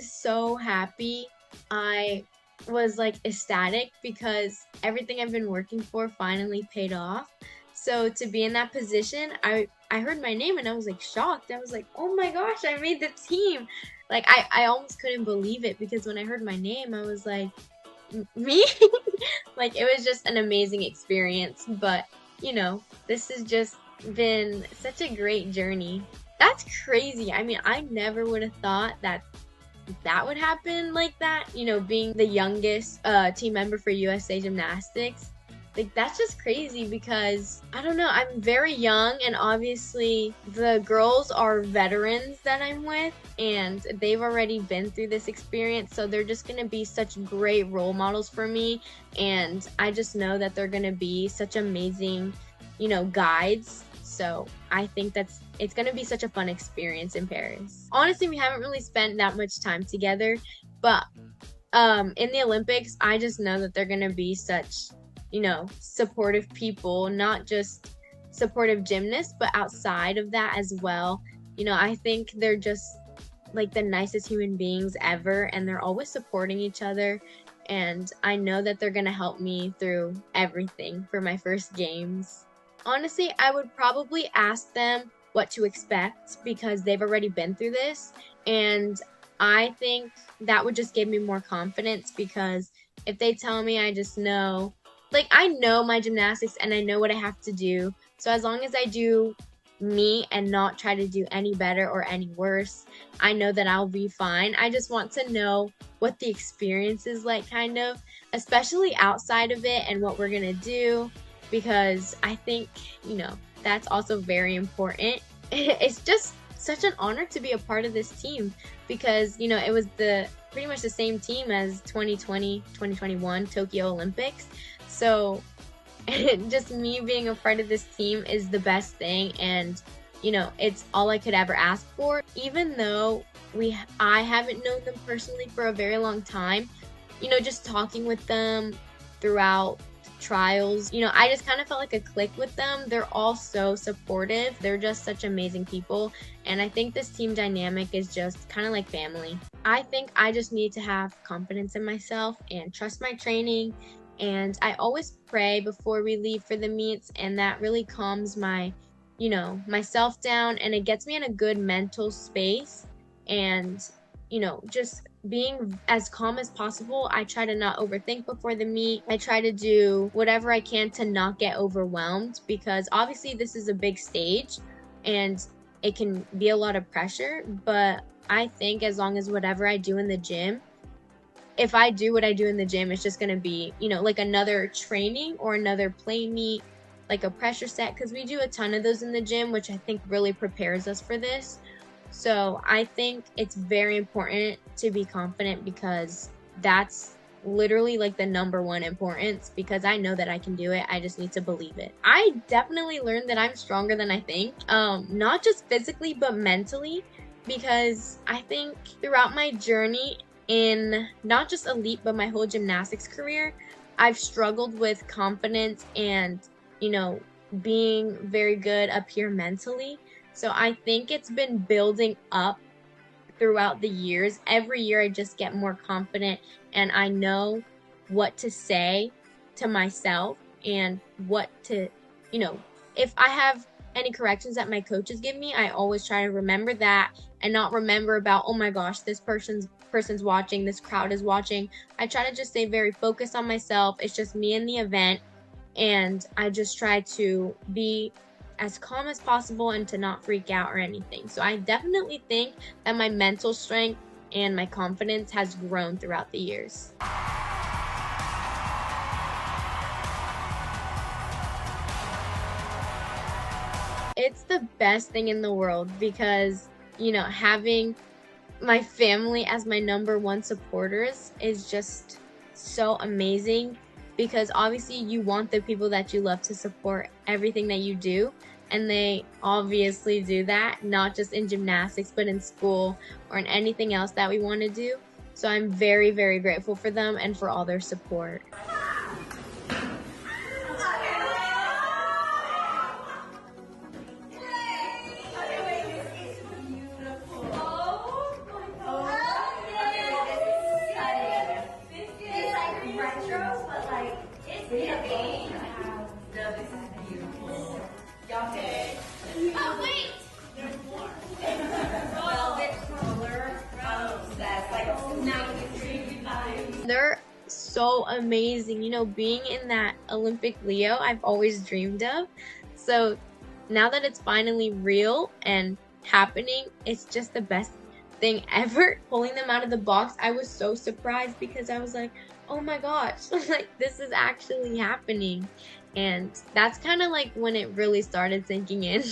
was so happy. I was like ecstatic because everything I've been working for finally paid off. So to be in that position, I heard my name and I was like shocked. I was like, "Oh my gosh, I made the team." Like I almost couldn't believe it because when I heard my name, I was like, "Me?" Like it was just an amazing experience, but this has just been such a great journey. That's crazy. I mean, I never would have thought that would happen like that, being the youngest team member for USA Gymnastics. Like, that's just crazy because, I don't know, I'm very young, and obviously the girls are veterans that I'm with, and they've already been through this experience, so they're just going to be such great role models for me, and I just know that they're going to be such amazing, guides. So I think it's going to be such a fun experience in Paris. Honestly, we haven't really spent that much time together, but in the Olympics, I just know that they're going to be such, supportive people, not just supportive gymnasts, but outside of that as well. I think they're just like the nicest human beings ever, and they're always supporting each other. And I know that they're going to help me through everything for my first games. Honestly, I would probably ask them what to expect because they've already been through this, and I think that would just give me more confidence because if they tell me, I just know, like, I know my gymnastics and I know what I have to do, so as long as I do me and not try to do any better or any worse, I know that I'll be fine. I just want to know what the experience is like, kind of, especially outside of it and what we're gonna do, because I think, that's also very important. It's just such an honor to be a part of this team because, it was pretty much the same team as 2020, 2021 Tokyo Olympics. So just me being a part of this team is the best thing, and it's all I could ever ask for. Even though I haven't known them personally for a very long time, just talking with them throughout trials, I just kind of felt like a click with them. They're all so supportive. They're just such amazing people, and I think this team dynamic is just kind of like family. I think I just need to have confidence in myself and trust my training, and I always pray before we leave for the meets, and that really calms my myself down, and it gets me in a good mental space. And just being as calm as possible. I try to not overthink before the meet. I try to do whatever I can to not get overwhelmed because obviously this is a big stage and it can be a lot of pressure, but I think as long as whatever I do in the gym, if I do what I do in the gym, it's just going to be, like another training or another play meet, like a pressure set, because we do a ton of those in the gym, which I think really prepares us for this. So I think it's very important to be confident because that's literally like the number one importance, because I know that I can do it. I just need to believe it. I definitely learned that I'm stronger than I think, not just physically, but mentally, because I think throughout my journey in not just elite, but my whole gymnastics career, I've struggled with confidence and, being very good up here mentally. So I think it's been building up throughout the years. Every year I just get more confident and I know what to say to myself and what to, if I have any corrections that my coaches give me, I always try to remember that and not remember about, oh my gosh, this person's watching, this crowd is watching. I try to just stay very focused on myself. It's just me in the event, and I just try to be as calm as possible and to not freak out or anything. So I definitely think that my mental strength and my confidence has grown throughout the years. It's the best thing in the world because, having my family as my number one supporters is just so amazing, because obviously you want the people that you love to support everything that you do, and they obviously do that, not just in gymnastics, but in school or in anything else that we want to do. So I'm very, very grateful for them and for all their support. they're so amazing. You know, being in that Olympic Leo, I've always dreamed of. So now that it's finally real and happening, it's just the best thing ever. Pulling them out of the box, I was so surprised because I was like, oh my gosh, like this is actually happening. And that's kind of like when it really started sinking in.